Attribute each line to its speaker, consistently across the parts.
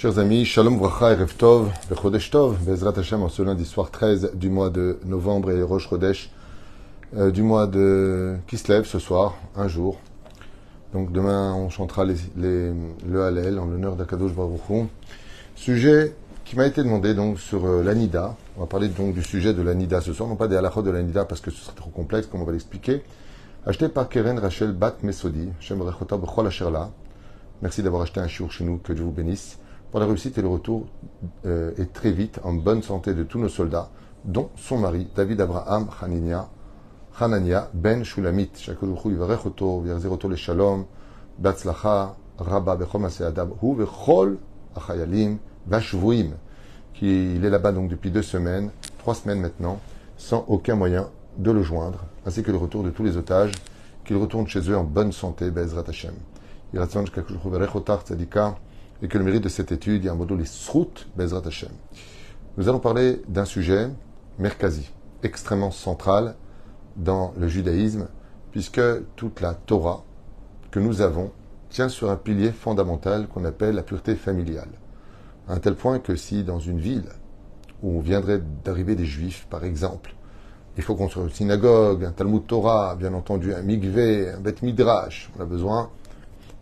Speaker 1: Chers amis, Shalom Vracha et Rev Tov, Chodesh Tov, Bezrat Hashem, en ce lundi soir 13 du mois de novembre et Rosh Chodesh du mois qui se lève ce soir, un jour. Donc demain, on chantera le Hallel en l'honneur d'Akadosh Baruch Hu. Sujet qui m'a été demandé donc sur l'Anida. On va parler donc du sujet de l'Anida ce soir, non pas des halachot de l'Anida parce que ce serait trop complexe, comme on va l'expliquer. Acheté par Keren Rachel Bat Mesodi, Shem Rechota B'chol Asher La. Merci d'avoir acheté un shiur chez nous, que Dieu vous bénisse. Pour la réussite et le retour et très vite en bonne santé de tous nos soldats, dont son mari, David Abraham Hanania Ben Shulamit. Shakadosh Yivarech Oto, V'yachzir Oto Leshalom, Batzlacha, Rabba Bechol Maseh Adam, Hu V'chol Achayalim Vashvuim. Il est là-bas donc depuis 2 semaines, 3 semaines maintenant, sans aucun moyen de le joindre, ainsi que le retour de tous les otages, qu'ils retournent chez eux en bonne santé, Be'ezrat Hashem. Yiratzon Shakadosh Yivarech Otar Tzadika, et que le mérite de cette étude, il y a un module Srout Bezrat Hashem. Nous allons parler d'un sujet merkazi, extrêmement central dans le judaïsme, puisque toute la Torah que nous avons tient sur un pilier fondamental qu'on appelle la pureté familiale. À un tel point que si dans une ville où viendrait d'arriver des juifs, par exemple, il faut construire une synagogue, un Talmud Torah, bien entendu un mikvé, un Bet Midrash, on a besoin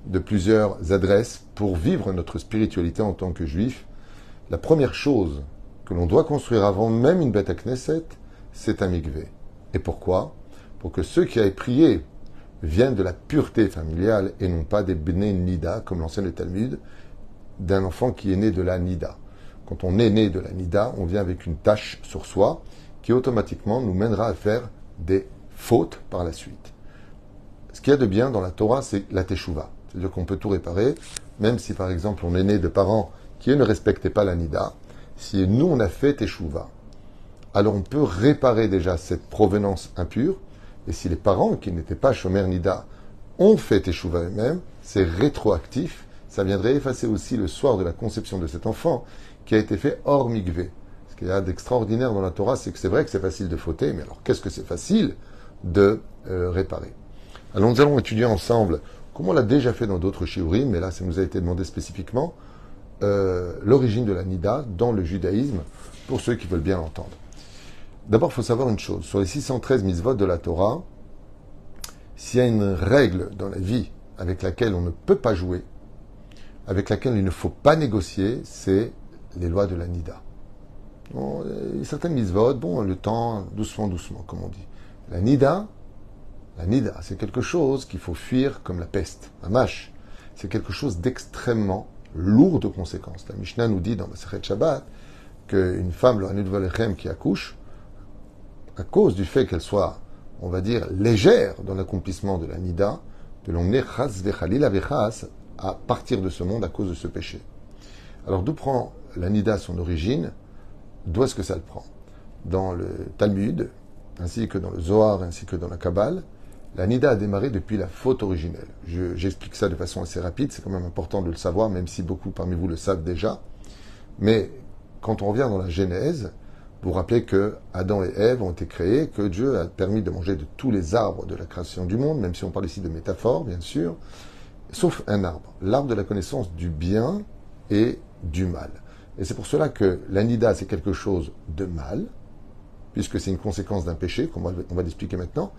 Speaker 1: de plusieurs adresses pour vivre notre spiritualité en tant que juif. La première chose que l'on doit construire avant même une Beth Knesset, c'est un mikvé. Et pourquoi? Pour que ceux qui aillent prier viennent de la pureté familiale et non pas des Bnei Nida, comme l'enseigne le Talmud, d'un enfant qui est né de la Nida. Quand on est né de la Nida, on vient avec une tâche sur soi qui automatiquement nous mènera à faire des fautes par la suite. Ce qu'il y a de bien dans la Torah, c'est la Teshuvah. C'est-à-dire qu'on peut tout réparer, même si par exemple on est né de parents qui ne respectaient pas la Nida. Si nous on a fait Teshuvah, alors on peut réparer déjà cette provenance impure. Et si les parents qui n'étaient pas Shomer Nida ont fait Teshuvah eux-mêmes, c'est rétroactif. Ça viendrait effacer aussi le soir de la conception de cet enfant qui a été fait hors mikvé. Ce qu'il y a d'extraordinaire dans la Torah, c'est que c'est vrai que c'est facile de fauter, mais alors qu'est-ce que c'est facile de réparer? Alors nous allons étudier ensemble, comme on l'a déjà fait dans d'autres shiurim, mais là ça nous a été demandé spécifiquement, l'origine de la Nida dans le judaïsme, pour ceux qui veulent bien l'entendre. D'abord, il faut savoir une chose. Sur les 613 mitzvot de la Torah, s'il y a une règle dans la vie avec laquelle on ne peut pas jouer, avec laquelle il ne faut pas négocier, c'est les lois de la Nida. Bon, certaines mitzvot, bon, le temps, doucement, doucement, comme on dit. La Nida, c'est quelque chose qu'il faut fuir comme la peste. Un mâche, c'est quelque chose d'extrêmement lourd de conséquences. La Mishnah nous dit dans Masechet Shabbat qu'une femme, le Hanud Valechem, qui accouche, à cause du fait qu'elle soit, on va dire, légère dans l'accomplissement de la Nida, de l'emmener chas vechalila vechas à partir de ce monde à cause de ce péché. Alors d'où prend la Nida son origine? D'où est-ce que ça le prend? Dans le Talmud, ainsi que dans le Zohar, ainsi que dans la Kabbale, la Nida a démarré depuis la faute originelle. J'explique ça de façon assez rapide, c'est quand même important de le savoir, même si beaucoup parmi vous le savent déjà. Mais quand on revient dans la Genèse, vous vous rappelez que Adam et Ève ont été créés, que Dieu a permis de manger de tous les arbres de la création du monde, même si on parle ici de métaphore, bien sûr, sauf un arbre, l'arbre de la connaissance du bien et du mal. Et c'est pour cela que la Nida, c'est quelque chose de mal, puisque c'est une conséquence d'un péché, comme on va l'expliquer maintenant,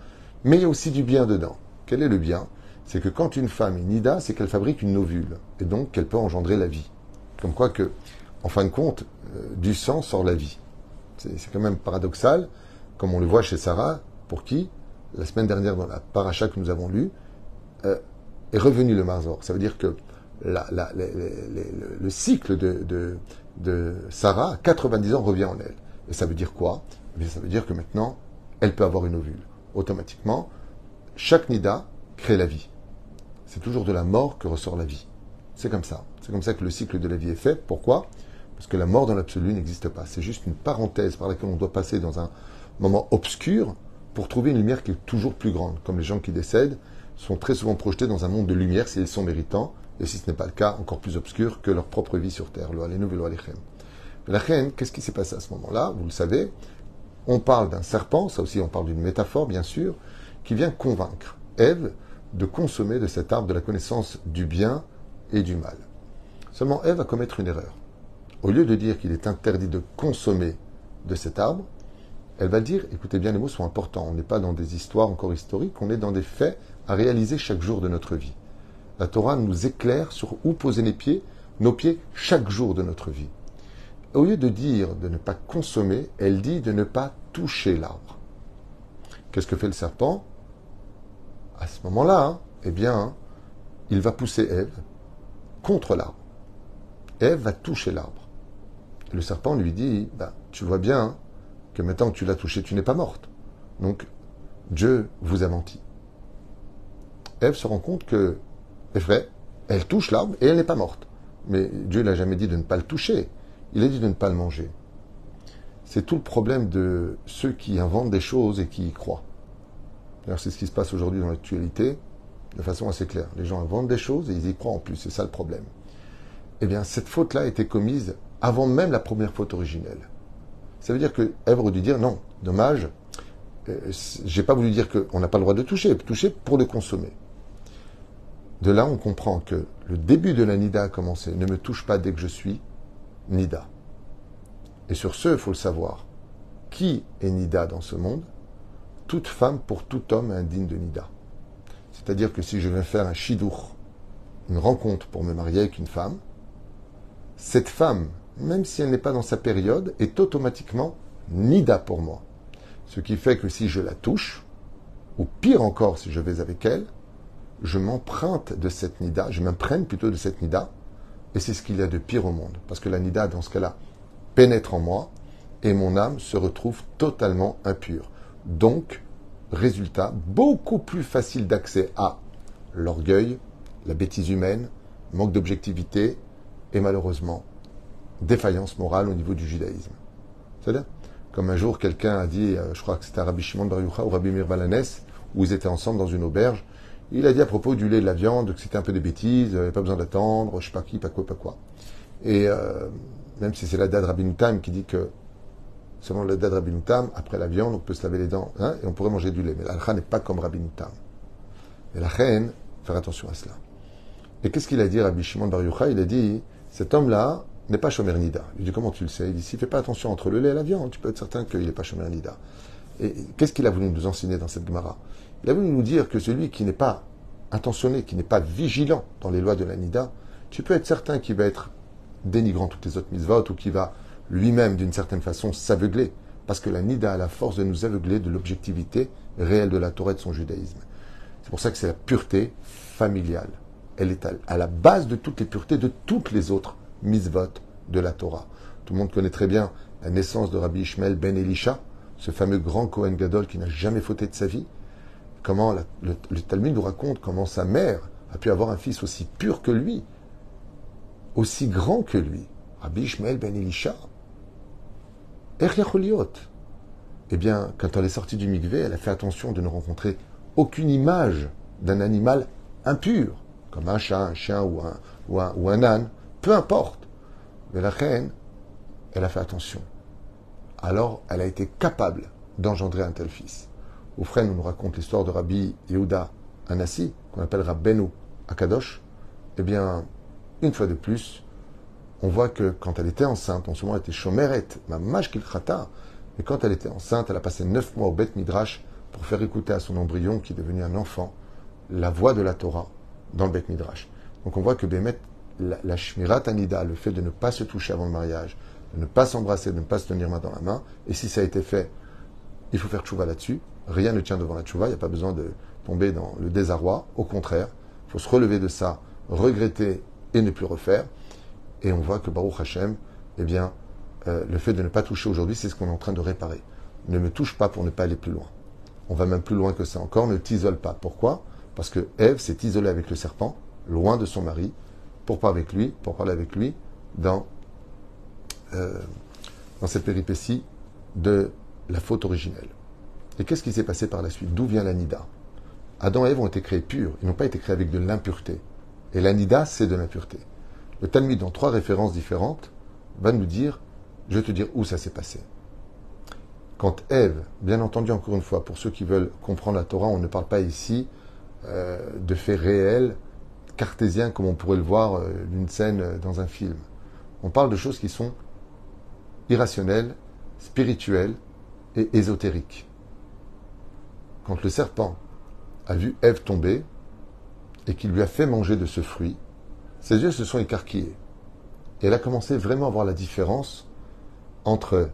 Speaker 1: mais il y a aussi du bien dedans. Quel est le bien? C'est que quand une femme est Nida, c'est qu'elle fabrique une ovule, et donc qu'elle peut engendrer la vie. Comme quoi que, en fin de compte, du sang sort la vie. C'est quand même paradoxal, comme on le voit chez Sarah, pour qui, la semaine dernière dans la paracha que nous avons lue, est revenu le Marzor. Ça veut dire que le cycle de Sarah, à 90 ans, revient en elle. Et ça veut dire quoi? Eh bien, ça veut dire que maintenant, elle peut avoir une ovule. Automatiquement, chaque Nida crée la vie. C'est toujours de la mort que ressort la vie. C'est comme ça. C'est comme ça que le cycle de la vie est fait. Pourquoi? Parce que la mort dans l'absolu n'existe pas. C'est juste une parenthèse par laquelle on doit passer dans un moment obscur pour trouver une lumière qui est toujours plus grande. Comme les gens qui décèdent sont très souvent projetés dans un monde de lumière s'ils sont méritants, et si ce n'est pas le cas, encore plus obscur que leur propre vie sur Terre. Lo Aleinu velo Alechem. Mais la reine, qu'est-ce qui s'est passé à ce moment-là? Vous le savez, on parle d'un serpent, ça aussi on parle d'une métaphore bien sûr, qui vient convaincre Ève de consommer de cet arbre de la connaissance du bien et du mal. Seulement, Ève va commettre une erreur. Au lieu de dire qu'il est interdit de consommer de cet arbre, elle va dire, écoutez bien, les mots sont importants. On n'est pas dans des histoires encore historiques, on est dans des faits à réaliser chaque jour de notre vie. La Torah nous éclaire sur où poser nos pieds chaque jour de notre vie. Au lieu de dire de ne pas consommer, elle dit de ne pas toucher l'arbre. Qu'est-ce que fait le serpent? À ce moment-là, eh bien, il va pousser Ève contre l'arbre. Ève va toucher l'arbre. Et le serpent lui dit, tu vois bien que maintenant que tu l'as touché, tu n'es pas morte. Donc, Dieu vous a menti. Ève se rend compte que, c'est vrai, elle touche l'arbre et elle n'est pas morte. Mais Dieu n'a jamais dit de ne pas le toucher. Il a dit de ne pas le manger. C'est tout le problème de ceux qui inventent des choses et qui y croient. D'ailleurs, c'est ce qui se passe aujourd'hui dans l'actualité, de façon assez claire. Les gens inventent des choses et ils y croient en plus. C'est ça le problème. Eh bien, cette faute-là a été commise avant même la première faute originelle. Ça veut dire que Ève aurait dû dire non, dommage, j'ai pas voulu dire qu'on n'a pas le droit de toucher pour le consommer. De là, on comprend que le début de la Nida a commencé. Ne me touche pas dès que je suis Nida. Et sur ce, il faut le savoir. Qui est Nida dans ce monde? Toute femme pour tout homme est indigne de Nida. C'est-à-dire que si je vais faire un shidour, une rencontre pour me marier avec une femme, cette femme, même si elle n'est pas dans sa période, est automatiquement Nida pour moi. Ce qui fait que si je la touche, ou pire encore si je vais avec elle, je m'emprunte de cette Nida, je m'imprègne plutôt de cette Nida, et c'est ce qu'il y a de pire au monde. Parce que la Nida, dans ce cas-là, pénètre en moi, et mon âme se retrouve totalement impure. Donc, résultat, beaucoup plus facile d'accès à l'orgueil, la bêtise humaine, manque d'objectivité, et malheureusement, défaillance morale au niveau du judaïsme. C'est-à-dire, comme un jour, quelqu'un a dit, je crois que c'était à Rabbi Shimon Bar Yochai ou Rabbi Meir Balanes, où ils étaient ensemble dans une auberge, il a dit à propos du lait et de la viande que c'était un peu des bêtises, il n'y avait pas besoin d'attendre, je sais pas qui, pas quoi. Et même si c'est la date Rabbi Tam qui dit que selon la date Rabbi Tam, après la viande, on peut se laver les dents et on pourrait manger du lait. Mais la halakha n'est pas comme Rabbi Tam. Et la reine, faire attention à cela. Et qu'est-ce qu'il a dit Rabbi Shimon Bar Yochai? Il a dit, cet homme-là n'est pas Shomer Nida. Il dit, comment tu le sais? Il dit, s'il ne fait pas attention entre le lait et la viande, tu peux être certain qu'il n'est pas Shomer Nida. Et qu'est-ce qu'il a voulu nous enseigner dans cette Gemara? Il a voulu nous dire que celui qui n'est pas intentionné, qui n'est pas vigilant dans les lois de la Nida, tu peux être certain qu'il va être dénigrant toutes les autres mitzvot ou qu'il va lui-même, d'une certaine façon, s'aveugler. Parce que la Nida a la force de nous aveugler de l'objectivité réelle de la Torah et de son judaïsme. C'est pour ça que c'est la pureté familiale. Elle est à la base de toutes les puretés, de toutes les autres mitzvot de la Torah. Tout le monde connaît très bien la naissance de Rabbi Ishmael ben Elisha, ce fameux grand Kohen Gadol qui n'a jamais fauté de sa vie. Comment le Talmud nous raconte comment sa mère a pu avoir un fils aussi pur que lui, aussi grand que lui. Rabbi Ishmael ben Elisha. Eh bien, quand elle est sortie du mikvé, elle a fait attention de ne rencontrer aucune image d'un animal impur, comme un chat, un chien ou un âne, peu importe. Mais la reine, elle a fait attention. Alors, elle a été capable d'engendrer un tel fils. Au frère, nous raconte l'histoire de Rabbi Yehuda Anassi, qu'on appelle Rabbeinu Akadosh. Eh bien, une fois de plus, on voit que quand elle était enceinte, en ce moment elle était chomeret, mamash kilchata, mais quand elle était enceinte, elle a passé 9 mois au Beth Midrash pour faire écouter à son embryon, qui est devenu un enfant, la voix de la Torah dans le Beth Midrash. Donc on voit que Bémet, la Shmirat Anida, le fait de ne pas se toucher avant le mariage, de ne pas s'embrasser, de ne pas se tenir main dans la main, et si ça a été fait, il faut faire tchouva là-dessus. Rien ne tient devant la tchouva, il n'y a pas besoin de tomber dans le désarroi. Au contraire, il faut se relever de ça, regretter et ne plus refaire. Et on voit que Baruch Hashem, eh bien, le fait de ne pas toucher aujourd'hui, c'est ce qu'on est en train de réparer. Ne me touche pas pour ne pas aller plus loin. On va même plus loin que ça encore, ne t'isole pas. Pourquoi? Parce que Ève s'est isolée avec le serpent, loin de son mari, pour parler avec lui dans cette péripétie de la faute originelle. Et qu'est-ce qui s'est passé par la suite? D'où vient la Nida? Adam et Ève ont été créés purs, ils n'ont pas été créés avec de l'impureté. Et la Nida, c'est de l'impureté. Le Talmud, dans 3 références différentes, va nous dire, je vais te dire où ça s'est passé. Quand Ève, bien entendu, encore une fois, pour ceux qui veulent comprendre la Torah, on ne parle pas ici de faits réels cartésien comme on pourrait le voir d'une scène dans un film. On parle de choses qui sont irrationnelles, spirituelles et ésotériques. Quand le serpent a vu Ève tomber et qu'il lui a fait manger de ce fruit, ses yeux se sont écarquillés. Et elle a commencé vraiment à voir la différence entre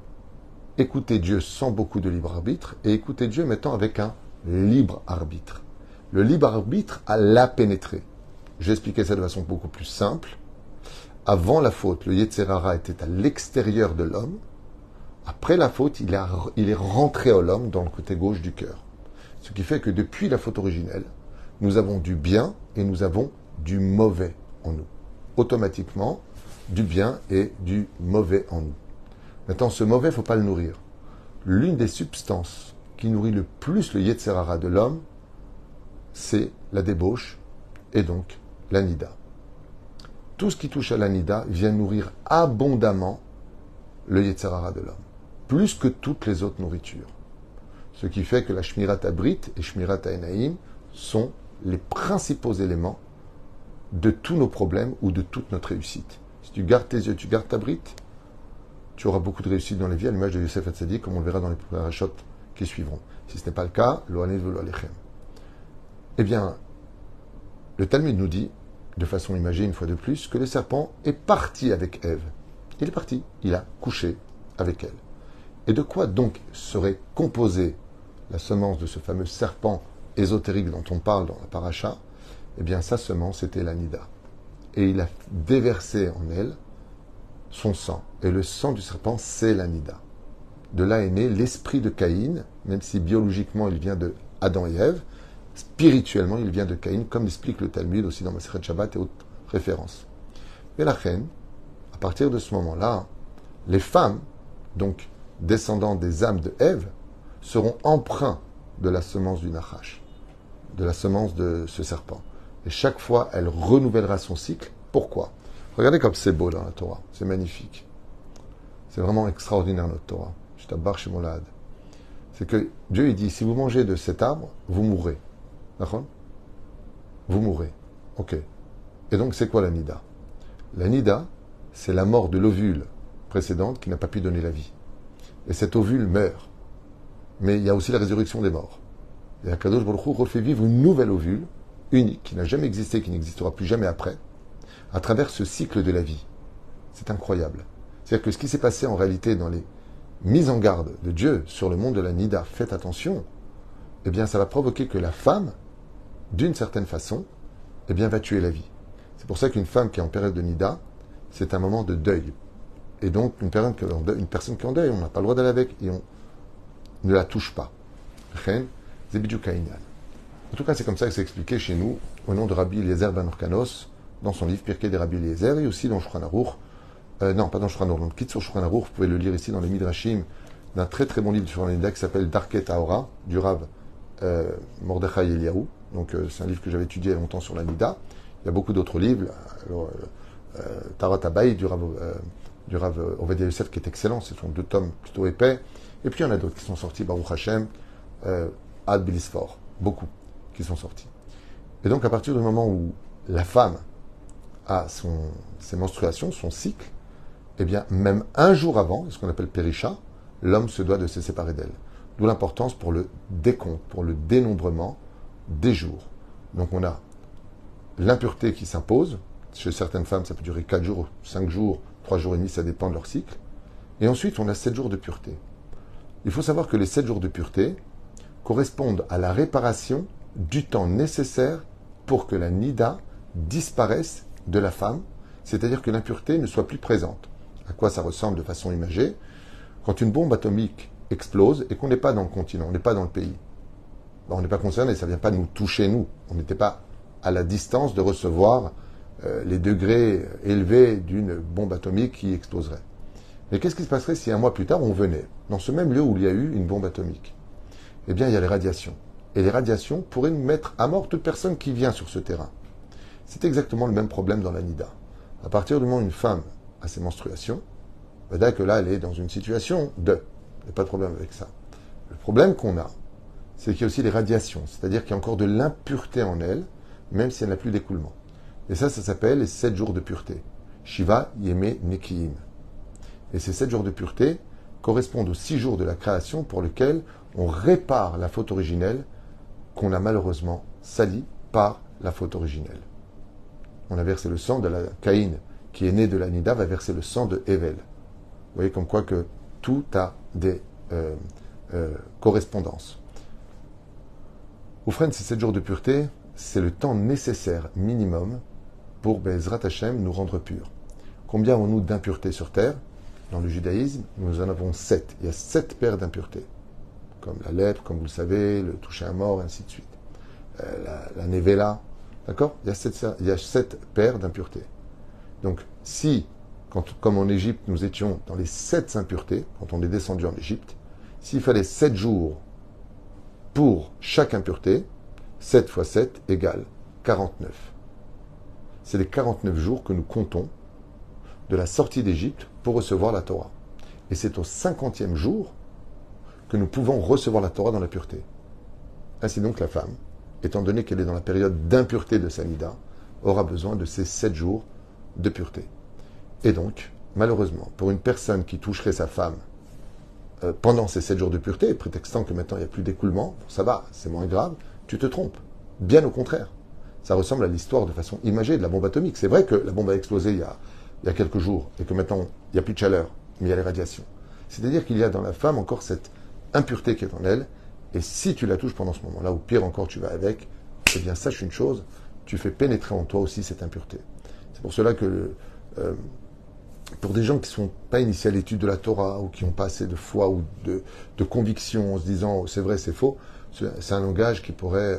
Speaker 1: écouter Dieu sans beaucoup de libre arbitre et écouter Dieu mettant avec un libre arbitre. Le libre arbitre a la pénétré. J'ai expliqué ça de façon beaucoup plus simple. Avant la faute, le Yetzer Hara était à l'extérieur de l'homme. Après la faute, il est rentré à l'homme dans le côté gauche du cœur. Ce qui fait que depuis la faute originelle, nous avons du bien et nous avons du mauvais en nous. Automatiquement, du bien et du mauvais en nous. Maintenant, ce mauvais, il ne faut pas le nourrir. L'une des substances qui nourrit le plus le Yetzer Hara de l'homme, c'est la débauche et donc l'anida. Tout ce qui touche à l'anida vient nourrir abondamment le Yetzer Hara de l'homme, plus que toutes les autres nourritures. Ce qui fait que la Shmirat Abrit et Shmirat Enaim sont les principaux éléments de tous nos problèmes ou de toute notre réussite. Si tu gardes tes yeux, tu gardes ta brite, tu auras beaucoup de réussite dans les vies, à l'image de Yosef Hatzadik, comme on le verra dans les parachutes qui suivront. Si ce n'est pas le cas, Lohanez velo alechem. Eh bien, le Talmud nous dit, de façon imagée une fois de plus, que le serpent est parti avec Ève. Il est parti, il a couché avec elle. Et de quoi donc serait composée la semence de ce fameux serpent ésotérique dont on parle dans la paracha? Eh bien, sa semence était l'anida. Et il a déversé en elle son sang. Et le sang du serpent, c'est l'anida. De là est né l'esprit de Caïn, même si biologiquement il vient de Adam et Ève, spirituellement il vient de Caïn, comme l'explique le Talmud aussi dans Masechet Shabbat et autres références. Et la reine, à partir de ce moment-là, les femmes, donc descendants des âmes de Ève, seront empreints de la semence du Nachash, de la semence de ce serpent. Et chaque fois, elle renouvellera son cycle. Pourquoi? Regardez comme c'est beau dans la Torah. C'est magnifique. C'est vraiment extraordinaire notre Torah. Je t'abarre chez mon lad. C'est que Dieu il dit, si vous mangez de cet arbre, vous mourrez. D'accord? Vous mourrez. Ok. Et donc, c'est quoi la nida? La nida, c'est la mort de l'ovule précédente qui n'a pas pu donner la vie. Et cet ovule meurt. Mais il y a aussi la résurrection des morts. Et Akadosh Baruch Hu refait vivre une nouvelle ovule, unique, qui n'a jamais existé, qui n'existera plus jamais après, à travers ce cycle de la vie. C'est incroyable. C'est-à-dire que ce qui s'est passé en réalité dans les mises en garde de Dieu sur le monde de la nida, faites attention, eh bien ça va provoquer que la femme, d'une certaine façon, eh bien va tuer la vie. C'est pour ça qu'une femme qui est en période de nida, c'est un moment de deuil. Et donc une personne qui est en deuil, on n'a pas le droit d'aller avec et on ne la touche pas. En tout cas, c'est comme ça que c'est expliqué chez nous, au nom de Rabbi Eliezer ben Orkanos, dans son livre Pirkei de Rabbi Eliezer, et aussi dans Shulchan Aruch. Non, pas dans Shulchan Aruch, dans le Kitzur Shulchan Aruch, vous pouvez le lire ici dans les Midrashim, d'un très très bon livre sur l'Anida qui s'appelle Darkei Tahora, du Rav Mordechai Eliyahu. Donc c'est un livre que j'avais étudié il y a longtemps sur l'Anida. Il y a beaucoup d'autres livres. Tarot Abaï du Rav Ovadia Yosef qui est excellent, ce sont 2 tomes plutôt épais. Et puis il y en a d'autres qui sont sortis, Baruch Hashem, Ad Bilisfor, beaucoup qui sont sortis. Et donc à partir du moment où la femme a ses menstruations, son cycle, eh bien même un jour avant, ce qu'on appelle Périsha, l'homme se doit de se séparer d'elle. D'où l'importance pour le décompte, pour le dénombrement des jours. Donc on a l'impureté qui s'impose. Chez certaines femmes, ça peut durer 4 jours, 5 jours, 3 jours et demi, ça dépend de leur cycle. Et ensuite, on a 7 jours de pureté. Il faut savoir que les 7 jours de pureté correspondent à la réparation du temps nécessaire pour que la nida disparaisse de la femme, c'est-à-dire que l'impureté ne soit plus présente. À quoi ça ressemble de façon imagée? Quand une bombe atomique explose et qu'on n'est pas dans le continent, on n'est pas dans le pays, on n'est pas concerné, ça ne vient pas nous toucher nous. On n'était pas à la distance de recevoir les degrés élevés d'une bombe atomique qui exploserait. Mais qu'est-ce qui se passerait si un mois plus tard on venait dans ce même lieu où il y a eu une bombe atomique? Eh bien, il y a les radiations. Et les radiations pourraient mettre à mort toute personne qui vient sur ce terrain. C'est exactement le même problème dans la nida. À partir du moment où une femme a ses menstruations, dès que là, elle est dans une situation de... Il n'y a pas de problème avec ça. Le problème qu'on a, c'est qu'il y a aussi les radiations. C'est-à-dire qu'il y a encore de l'impureté en elle, même si elle n'a plus d'écoulement. Et ça s'appelle les 7 jours de pureté. Shiva Yeme Nekiim. Et ces 7 jours de pureté correspondent aux 6 jours de la création pour lesquels on répare la faute originelle qu'on a malheureusement salie par la faute originelle. On a versé le sang de la Caïn, qui est né de la Nida, va verser le sang de Hevel. Vous voyez comme quoi que tout a des correspondances. Oufren, ces 7 jours de pureté, c'est le temps nécessaire minimum pour Bezrat Hashem nous rendre purs. Combien avons-nous d'impuretés sur terre? Dans le judaïsme, nous en avons 7. Il y a 7 paires d'impuretés. Comme la lèpre, comme vous le savez, le toucher à mort, et ainsi de suite. La nevela, d'accord? Il y a 7 paires d'impuretés. Donc, si, comme en Égypte, nous étions dans les 7 impuretés, quand on est descendu en Égypte, s'il fallait 7 jours pour chaque impureté, 7 fois 7 égale 49. C'est les 49 jours que nous comptons de la sortie d'Égypte pour recevoir la Torah. Et c'est au 50e jour que nous pouvons recevoir la Torah dans la pureté. Ainsi donc la femme, étant donné qu'elle est dans la période d'impureté de sa nida, aura besoin de ces 7 jours de pureté. Et donc, malheureusement, pour une personne qui toucherait sa femme pendant ces 7 jours de pureté, prétextant que maintenant il n'y a plus d'écoulement, ça va, c'est moins grave, tu te trompes. Bien au contraire. Ça ressemble à l'histoire de façon imagée de la bombe atomique. C'est vrai que la bombe a explosé il y a quelques jours et que maintenant il n'y a plus de chaleur, mais il y a les radiations. C'est-à-dire qu'il y a dans la femme encore cette impureté qui est en elle, et si tu la touches pendant ce moment-là, ou pire encore tu vas avec, eh bien sache une chose, tu fais pénétrer en toi aussi cette impureté. C'est pour cela que pour des gens qui ne sont pas initiés à l'étude de la Torah, ou qui n'ont pas assez de foi ou de conviction en se disant c'est vrai, c'est faux, c'est un langage qui pourrait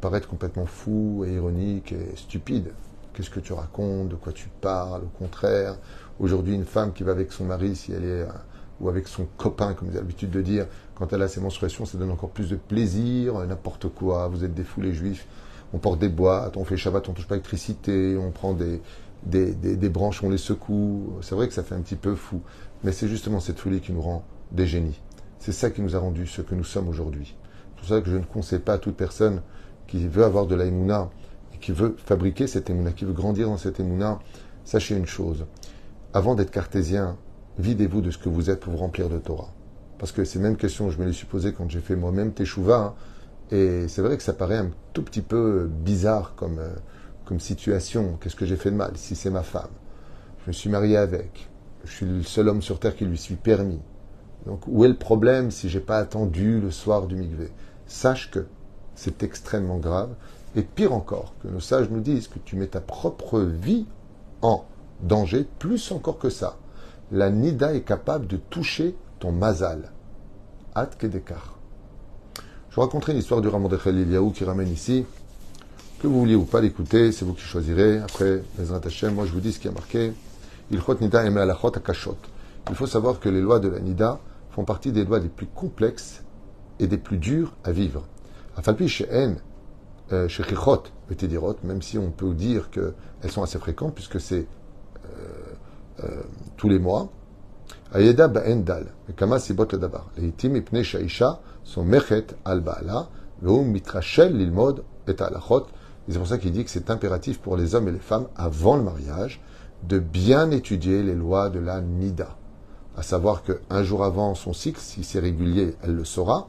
Speaker 1: paraître complètement fou et ironique et stupide. Qu'est-ce que tu racontes? De quoi tu parles? Au contraire, aujourd'hui, une femme qui va avec son mari, si elle est ou avec son copain, comme j'ai l'habitude de dire, quand elle a ses menstruations, ça donne encore plus de plaisir, n'importe quoi. Vous êtes des fous les juifs. On porte des boîtes, on fait Shabbat, on touche pas l'électricité, on prend des branches, on les secoue. C'est vrai que ça fait un petit peu fou, mais c'est justement cette folie qui nous rend des génies. C'est ça qui nous a rendu ce que nous sommes aujourd'hui. C'est pour ça que je ne conseille pas à toute personne qui veut avoir de la émouna, et qui veut fabriquer cette émouna, qui veut grandir dans cette émouna. Sachez une chose, avant d'être cartésien, videz-vous de ce que vous êtes pour vous remplir de Torah. Parce que ces mêmes questions, je me les suis posées quand j'ai fait moi-même Teshuvah, et c'est vrai que ça paraît un tout petit peu bizarre comme situation. Qu'est-ce que j'ai fait de mal? Si c'est ma femme, je me suis marié avec, je suis le seul homme sur terre qui lui suis permis. Donc où est le problème si j'ai pas attendu le soir du mikvé? Sache que c'est extrêmement grave, et pire encore, que nos sages nous disent que tu mets ta propre vie en danger, plus encore que ça. La nida est capable de toucher ton mazal. At kedekar. Je vous raconterai une histoire du Rav Mordechai Eliyahu qui ramène ici. Que vous vouliez ou pas l'écouter, c'est vous qui choisirez. Après, Bezrat Hashem, moi je vous dis ce qui a marqué. Ilchot nida eme alachot akashot. Il faut savoir que les lois de la nida font partie des lois les plus complexes et des plus dures à vivre. Afalpi she'en shechichot v'tedirot, même si on peut dire qu'elles sont assez fréquentes puisque c'est tous les mois. Ayeda ba'en dal, kama sibot ledavar. Leitim ipnei sha'isha son mechet al ba'ala, ve'u mitrachel lilmod et alachot. Et c'est pour ça qu'il dit que c'est impératif pour les hommes et les femmes, avant le mariage, de bien étudier les lois de la nida. À savoir qu'un jour avant son cycle, si c'est régulier, elle le saura.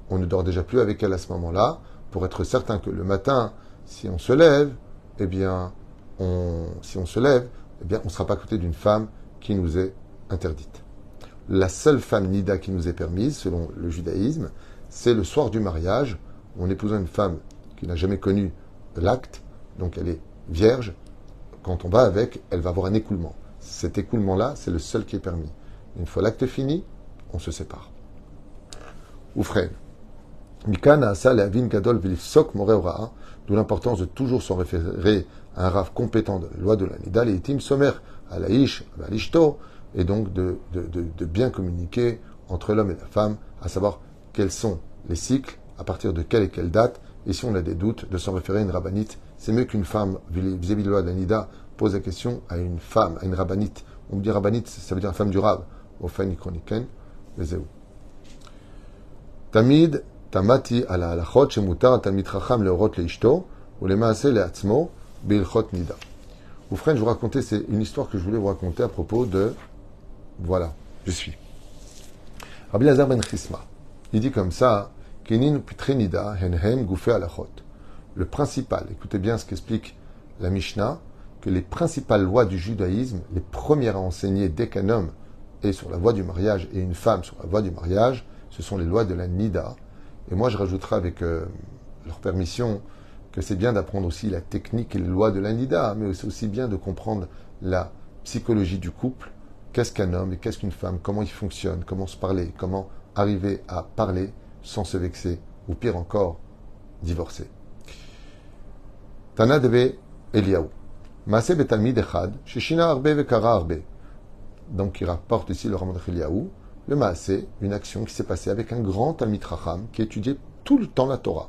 Speaker 1: On ne dort déjà plus avec elle à ce moment-là, pour être certain que le matin, si on se lève, eh bien, on ne sera pas à côté d'une femme qui nous est interdite. La seule femme nida qui nous est permise, selon le judaïsme, c'est le soir du mariage, où on épouse une femme qui n'a jamais connu l'acte, donc elle est vierge. Quand on va avec, elle va avoir un écoulement. Cet écoulement-là, c'est le seul qui est permis. Une fois l'acte fini, on se sépare. Oufren. Mikan asa le'avin gadol v'lifsok moreh hora'a, d'où l'importance de toujours s'en référer à un rav compétent de la loi de la nida, et itim somer à laish, à l'ishto, et donc de bien communiquer entre l'homme et la femme, à savoir quels sont les cycles, à partir de quelle et quelle date, et si on a des doutes, de s'en référer à une rabbinite. C'est mieux qu'une femme, vis-à-vis de la loi de la nida, pose la question à une femme, à une rabbinite. On me dit rabbinite, ça veut dire femme du rab. Au fani chroniken, mais où Tamid, tamati ala halachot, shemutar tamid chacham leorot leishto, ou lemaase leatzmo, Beilchot Nida. Ou frère, je vous racontais, c'est une histoire que je voulais vous raconter à propos de... Voilà, je suis. Rabbi Lazar ben Chisma, il dit comme ça, Kenin pitre nida henhem goufé alachot. Le principal, écoutez bien ce qu'explique la Mishnah, que les principales lois du judaïsme, les premières à enseigner dès qu'un homme est sur la voie du mariage et une femme sur la voie du mariage, ce sont les lois de la Nida. Et moi, je rajouterai avec leur permission que c'est bien d'apprendre aussi la technique et les lois de la Nida, mais c'est aussi bien de comprendre la psychologie du couple, qu'est-ce qu'un homme et qu'est-ce qu'une femme, comment ils fonctionnent, comment se parler, comment arriver à parler sans se vexer, ou pire encore, divorcer. Tana deve Eliaou. Maaseh betalmid echad, sheshina arbe vekara arbe. Donc il rapporte ici le Raman Eliaou, le Maaseh, une action qui s'est passée avec un grand Talmid Chacham qui étudiait tout le temps la Torah.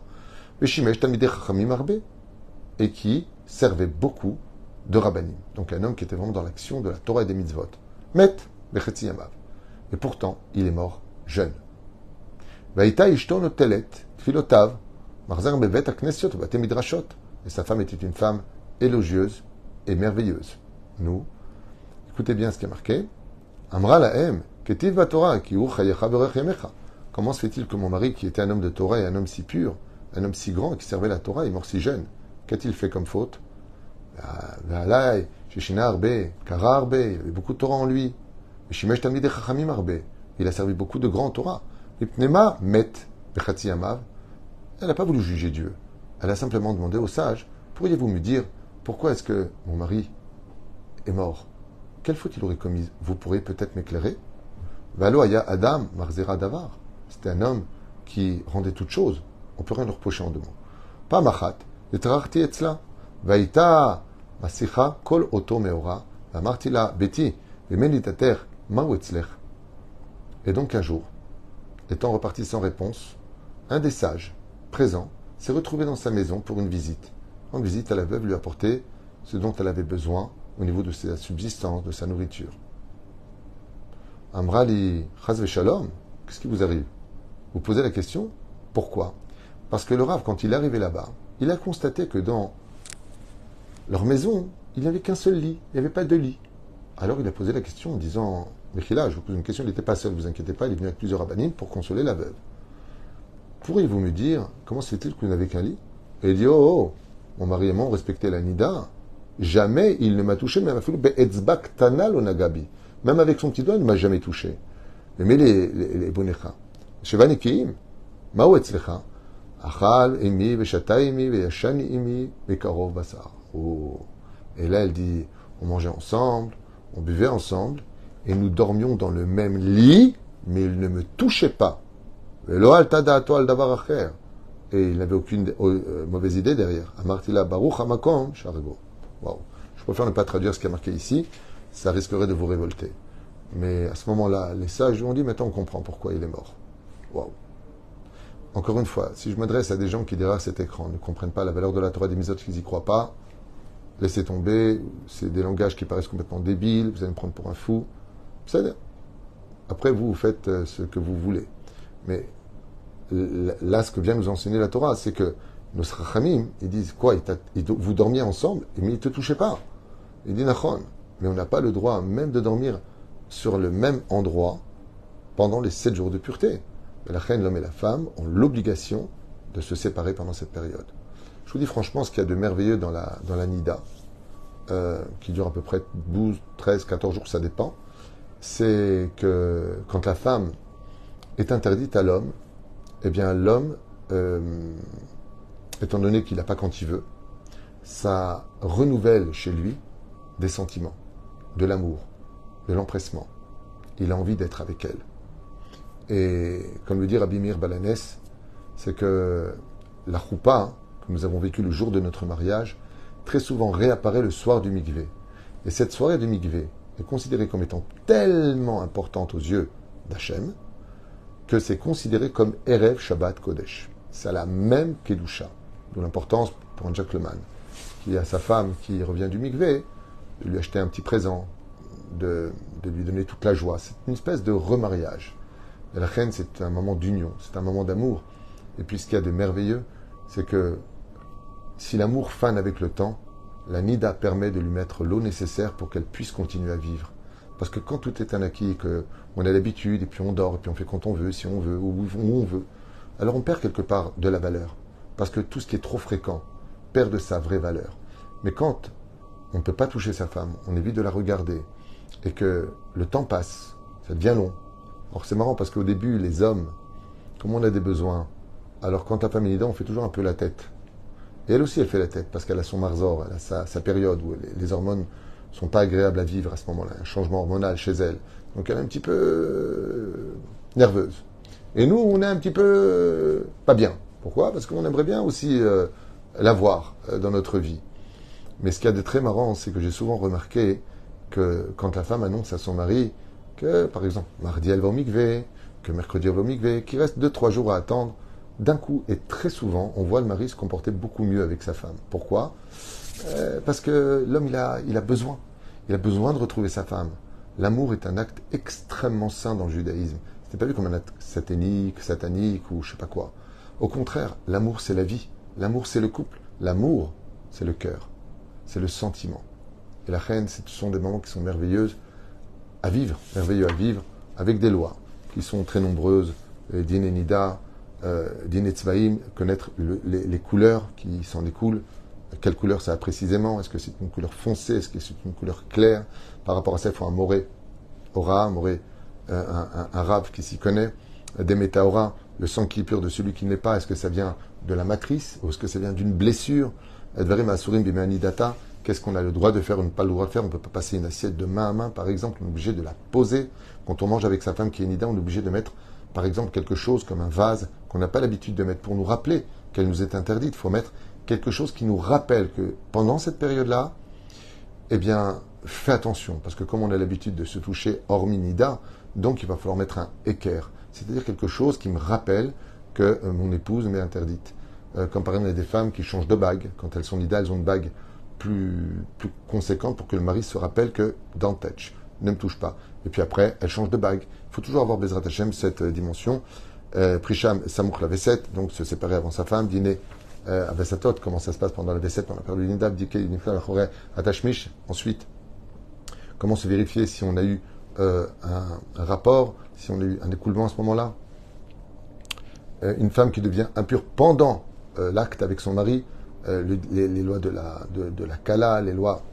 Speaker 1: Veshimesh talmidei chachamim arbe, et qui servait beaucoup de rabbanim. Donc un homme qui était vraiment dans l'action de la Torah et des mitzvot. Met bechetzi yamav. Et pourtant, il est mort jeune. Vaïta ishto notelet tfilotav marzar bevet aknesiot vate midrashot. Et sa femme était une femme élogieuse et merveilleuse. Nous, écoutez bien ce qui est marqué. Amra lahem ketiv batorah ki ur chayecha verech yamecha. Comment se fait-il que mon mari, qui était un homme de Torah et un homme si pur, un homme si grand qui servait la Torah, est mort si jeune? Qu'a-t-il fait comme faute? Ve'alai sheshina arbe kara arbe. Il y avait beaucoup de Torah en lui. Veshimesh talmidei chachamim arbe. Il a servi beaucoup de grands Torah. Ipnema met bechatzi yamav. Elle n'a pas voulu juger Dieu. Elle a simplement demandé aux sages, pourriez-vous me dire pourquoi est-ce que mon mari est mort? Quelle faute il aurait commise? Vous pourrez peut-être m'éclairer? Valo aya Adam marzera davar. C'était un homme qui rendait toutes choses. On peut rien le reprocher en deux mots. Pas machat, etrarti etzla. Vaïta masicha kol oto meora. Amartila beti vemenitater ma'u etzlech. Et donc un jour, étant reparti sans réponse, un des sages présents s'est retrouvé dans sa maison pour une visite. En visite, à la veuve lui apporter ce dont elle avait besoin au niveau de sa subsistance, de sa nourriture. Amrali chaz shalom, qu'est-ce qui vous arrive? Vous posez la question, pourquoi? Parce que le Rav, quand il est arrivé là-bas, il a constaté que dans leur maison, il n'y avait qu'un seul lit, il n'y avait pas de lit. Alors il a posé la question en disant, Mechila, je vous pose une question, il n'était pas seul, ne vous inquiétez pas, il est venu avec plusieurs rabbanim pour consoler la veuve. Pourriez-vous me dire, comment se fait-il que vous n'avez qu'un lit? Et il dit, oh, mon mari et moi, on respectait la Nida. Jamais il ne m'a touché, même avec son petit doigt, il ne m'a jamais touché. Mais les bonecha. Shevanikim, ma'u etzlecha, achal imi, veshata imi, veyashani imi, vekarov basar. Et là, elle dit, on mangeait ensemble, on buvait ensemble, et nous dormions dans le même lit, mais il ne me touchait pas. Et il n'avait aucune mauvaise idée derrière. Amartila baruch hamakom sharego. Waouh. Je préfère ne pas traduire ce qui est marqué ici, ça risquerait de vous révolter. Mais à ce moment-là, les sages lui ont dit, maintenant on comprend pourquoi il est mort. Waouh. Encore une fois, si je m'adresse à des gens qui derrière cet écran ne comprennent pas la valeur de la Torah des mitzvot, qu'ils n'y croient pas, laissez tomber, c'est des langages qui paraissent complètement débiles, vous allez me prendre pour un fou. C'est après, vous faites ce que vous voulez. Mais là, ce que vient nous enseigner la Torah, c'est que nos rachamim, ils disent quoi? Vous dormiez ensemble, mais ils ne te touchaient pas. Il dit Nachon, mais on n'a pas le droit même de dormir sur le même endroit pendant les 7 jours de pureté. Mais la reine, l'homme et la femme ont l'obligation de se séparer pendant cette période. Je vous dis franchement, ce qu'il y a de merveilleux dans la Nida, qui dure à peu près 12, 13, 14 jours, ça dépend, c'est que quand la femme est interdite à l'homme, eh bien l'homme, étant donné qu'il n'a pas quand il veut, ça renouvelle chez lui des sentiments, de l'amour, de l'empressement. Il a envie d'être avec elle. Et comme le dit Rabbi Meir Balanès, c'est que la choupa que nous avons vécue le jour de notre mariage, très souvent réapparaît le soir du mikvé. Et cette soirée du mikvé est considérée comme étant tellement importante aux yeux d'Hachem que c'est considéré comme Erev Shabbat Kodesh. C'est la même Kedusha, d'où l'importance pour un gentleman qui a sa femme qui revient du mikvé, de lui acheter un petit présent, de lui donner toute la joie. C'est une espèce de remariage. Et la reine, c'est un moment d'union, c'est un moment d'amour. Et puis ce qu'il y a de merveilleux, c'est que si l'amour fane avec le temps, la nida permet de lui mettre l'eau nécessaire pour qu'elle puisse continuer à vivre. Parce que quand tout est un acquis, qu'on a l'habitude, et puis on dort, et puis on fait quand on veut, si on veut, où on veut, alors on perd quelque part de la valeur. Parce que tout ce qui est trop fréquent perd de sa vraie valeur. Mais quand on ne peut pas toucher sa femme, on évite de la regarder, et que le temps passe, ça devient long. Alors c'est marrant parce qu'au début, les hommes, comme on a des besoins, alors quand la femme est nida, on fait toujours un peu la tête. Et elle aussi, elle fait la tête parce qu'elle a son marzor, elle a sa période où les hormones sont pas agréables à vivre à ce moment-là, un changement hormonal chez elle. Donc elle est un petit peu nerveuse. Et nous, on est un petit peu pas bien. Pourquoi? Parce qu'on aimerait bien aussi l'avoir dans notre vie. Mais ce qu'il y a de très marrant, c'est que j'ai souvent remarqué que quand la femme annonce à son mari que, par exemple, mardi elle va au mikvé, que mercredi elle va au mikvé, qu'il reste 2-3 jours à attendre, d'un coup, et très souvent, on voit le mari se comporter beaucoup mieux avec sa femme. Pourquoi? Parce que l'homme, il a besoin. Il a besoin de retrouver sa femme. L'amour est un acte extrêmement saint dans le judaïsme. Ce n'est pas vu comme un acte satanique ou je sais pas quoi. Au contraire, l'amour, c'est la vie. L'amour, c'est le couple. L'amour, c'est le cœur. C'est le sentiment. Et la reine, ce sont des moments qui sont merveilleux à vivre, avec des lois qui sont très nombreuses. Din et Nida, Din et Tzvaïm, connaître les couleurs qui s'en découlent. Quelle couleur ça a précisément? Est-ce que c'est une couleur foncée? Est-ce que c'est une couleur claire? Par rapport à ça, il faut un moré, un rave qui s'y connaît. Des métaora, le sang qui est pur de celui qui ne l'est pas. Est-ce que ça vient de la matrice? Ou est-ce que ça vient d'une blessure? Advarim asurim bimanidata. Qu'est-ce qu'on a le droit de faire ou ne pas le droit de faire? On ne peut pas passer une assiette de main à main, par exemple. On est obligé de la poser. Quand on mange avec sa femme qui est nida, on est obligé de mettre, par exemple, quelque chose comme un vase qu'on n'a pas l'habitude de mettre pour nous rappeler qu'elle nous est interdite. Il faut mettre quelque chose qui nous rappelle que pendant cette période-là, eh bien, fais attention. Parce que comme on a l'habitude de se toucher hormis nida, donc il va falloir mettre un équerre. C'est-à-dire quelque chose qui me rappelle que mon épouse m'est interdite. Comme par exemple, il y a des femmes qui changent de bague. Quand elles sont nida, elles ont une bague plus conséquente pour que le mari se rappelle que don't touch, ne me touche pas. Et puis après, elle change de bague. Il faut toujours avoir Bezrat Hashem cette dimension. Prisham, Samouch la Vesset, donc se séparer avant sa femme, dîner à Vesatot, comment ça se passe pendant la Vesset, on a perdu l'Indab, Dike, Nifla, Lachore, Atashmish. Ensuite, comment se vérifier si on a eu un rapport, si on a eu un écoulement à ce moment-là. Une femme qui devient impure pendant l'acte avec son mari, les lois de la Kala, les lois,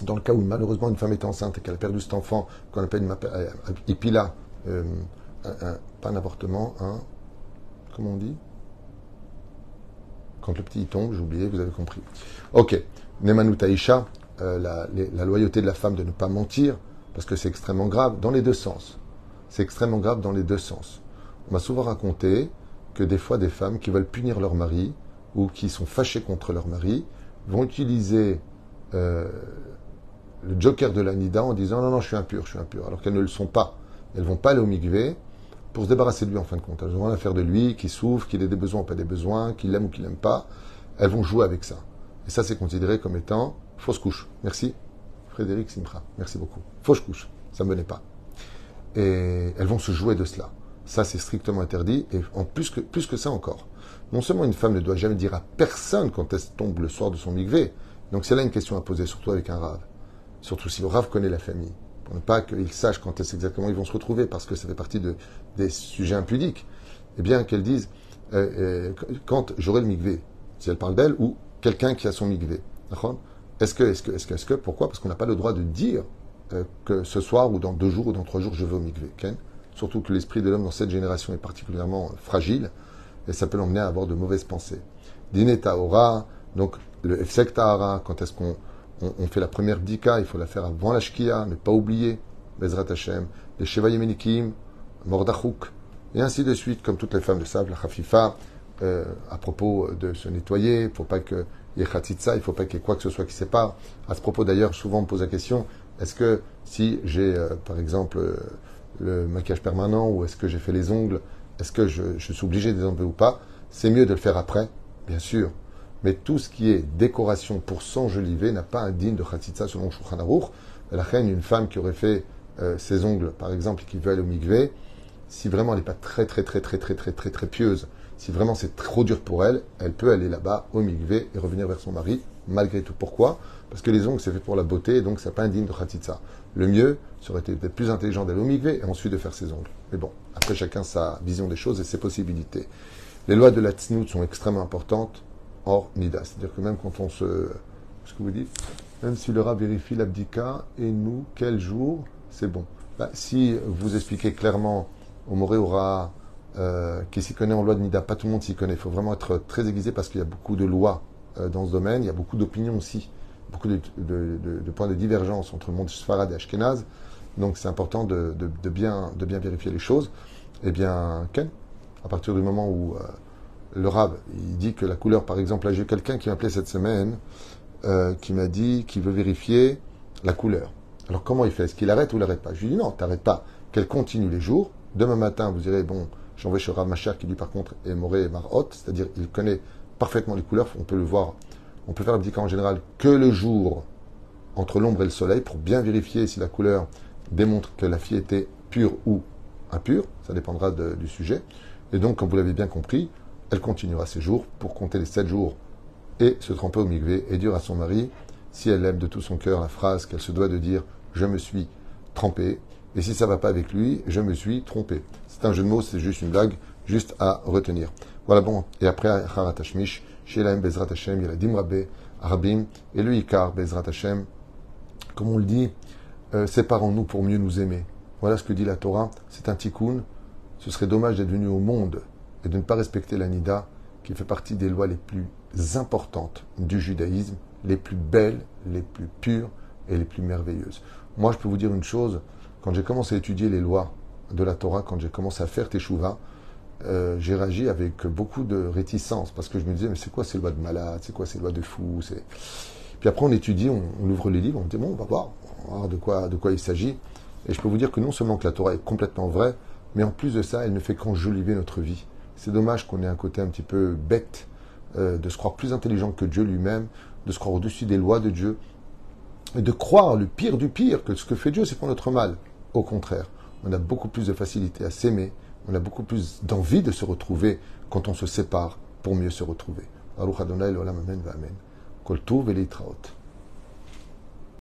Speaker 1: dans le cas où malheureusement une femme est enceinte et qu'elle a perdu cet enfant, qu'on appelle une épila, pas un avortement, comment on dit? Quand le petit y tombe, j'ai oublié, vous avez compris. Ok, Nemanut Aisha, la loyauté de la femme de ne pas mentir, parce que c'est extrêmement grave dans les deux sens. C'est extrêmement grave dans les deux sens. On m'a souvent raconté que des fois des femmes qui veulent punir leur mari ou qui sont fâchées contre leur mari vont utiliser le joker de la nida en disant non, je suis impur, alors qu'elles ne le sont pas. Elles ne vont pas aller au mikvé pour se débarrasser de lui en fin de compte. Elles vont rien faire de lui, qu'il souffre, qu'il ait des besoins ou pas des besoins, qu'il l'aime ou qu'il l'aime pas. Elles vont jouer avec ça. Et ça, c'est considéré comme étant fausse couche. Merci. Frédéric Simtra, merci beaucoup. Fausse couche, ça ne me venait pas. Et elles vont se jouer de cela. Ça, c'est strictement interdit. Et en plus que ça encore. Non seulement une femme ne doit jamais dire à personne quand elle tombe le soir de son mikvé. Donc c'est là une question à poser, surtout avec un rave. Surtout si le rave connaît la famille. Pour ne pas qu'il sache quand est-ce exactement ils vont se retrouver, parce que ça fait partie des sujets impudiques. Eh bien, qu'elle dise, quand j'aurai le mikvé, si elle parle d'elle, ou quelqu'un qui a son mikvé. Est-ce que, pourquoi? Parce qu'on n'a pas le droit de dire que ce soir, ou dans 2 jours, ou dans 3 jours, je vais au mikvé. Okay? Surtout que l'esprit de l'homme dans cette génération est particulièrement fragile, et ça peut l'emmener à avoir de mauvaises pensées. Dîner Tahora, donc le Efsek Tahara, quand est-ce qu'on fait la première bdika, il faut la faire avant la shkia, ne pas oublier, Bezrat Hashem, les Sheva Yemenikim, Mordachouk, et ainsi de suite, comme toutes les femmes le savent, la Chafifa, à propos de se nettoyer, il ne faut pas qu'il y ait Khatitsa, il ne faut pas qu'il y ait quoi que ce soit qui sépare. À ce propos d'ailleurs, souvent on me pose la question, est-ce que si j'ai par exemple le maquillage permanent, ou est-ce que j'ai fait les ongles, est-ce que je suis obligé de les enlever ou pas? C'est mieux de le faire après, bien sûr. Mais tout ce qui est décoration pour s'enjoliver n'a pas un digne de Khatitsa selon Shulchan Aruch. La reine, une femme qui aurait fait ses ongles, par exemple, et qui veut aller au mikvé, si vraiment elle n'est pas très pieuse, si vraiment c'est trop dur pour elle, elle peut aller là-bas au mikvé et revenir vers son mari malgré tout. Pourquoi? Parce que les ongles, c'est fait pour la beauté, et donc c'est pas indigne de Khatitsa. Le mieux, ça aurait été peut-être plus intelligent d'aller au mikvé et ensuite de faire ses ongles. Mais bon, après chacun sa vision des choses et ses possibilités. Les lois de la tznout sont extrêmement importantes hors nida. C'est-à-dire que même quand on se... Ce que vous dites, même si le rat vérifie l'abdika, et nous, quel jour, c'est bon. Si vous expliquez clairement au Moré Ora, qui s'y connaît en loi de nida, pas tout le monde s'y connaît. Il faut vraiment être très aiguisé parce qu'il y a beaucoup de lois dans ce domaine. Il y a beaucoup d'opinions aussi. Beaucoup de points de divergence entre le monde Sfarad et Ashkenaz. Donc c'est important de bien vérifier les choses. Eh bien, Ken, à partir du moment où le Rab, il dit que la couleur, par exemple, là j'ai quelqu'un qui m'a appelé cette semaine, qui m'a dit qu'il veut vérifier la couleur. Alors comment il fait? Est-ce qu'il arrête ou il n'arrête pas? Je lui dis non, t'arrêtes pas. Qu'elle continue les jours. Demain matin, vous direz, bon, j'envoie chez Rav Macher qui lui par contre est Moré et Marot, c'est-à-dire il connaît parfaitement les couleurs, on peut le voir. On peut faire l'abdika en général que le jour entre l'ombre et le soleil pour bien vérifier si la couleur démontre que la fille était pure ou impure, ça dépendra du sujet. Et donc, comme vous l'avez bien compris, elle continuera ses jours pour compter les 7 jours et se tremper au mikvé et dire à son mari, si elle aime de tout son cœur la phrase qu'elle se doit de dire « je me suis trempé », et si ça ne va pas avec lui, « je me suis trompé ». C'est un jeu de mots, c'est juste une blague, juste à retenir. Voilà, bon, et après, Harat Hashmish, Shelaim Bezrat Hashem, il y a Dim Rabbe, Arabim, et le Ikar Bezrat Hashem, comme on le dit, séparons-nous pour mieux nous aimer. Voilà ce que dit la Torah, c'est un tikkun. Ce serait dommage d'être venu au monde et de ne pas respecter la Nida, qui fait partie des lois les plus importantes du judaïsme, les plus belles, les plus pures et les plus merveilleuses. Moi, je peux vous dire une chose, quand j'ai commencé à étudier les lois de la Torah, quand j'ai commencé à faire Teshuvah, j'ai réagi avec beaucoup de réticence, parce que je me disais, mais c'est quoi ces lois de malade, c'est quoi ces lois de fou? Puis après, on étudie, on ouvre les livres, on dit, bon, on va voir de quoi il s'agit. Et je peux vous dire que non seulement que la Torah est complètement vraie, mais en plus de ça, elle ne fait qu'enjoliver notre vie. C'est dommage qu'on ait un côté un petit peu bête, de se croire plus intelligent que Dieu lui-même, de se croire au-dessus des lois de Dieu, et de croire le pire du pire, que ce que fait Dieu, c'est pour notre mal. Au contraire, on a beaucoup plus de facilité à s'aimer, on a beaucoup plus d'envie de se retrouver quand on se sépare pour mieux se retrouver. Baruch Adonai l'olam amen va amen. Kol tuv v'leitraot.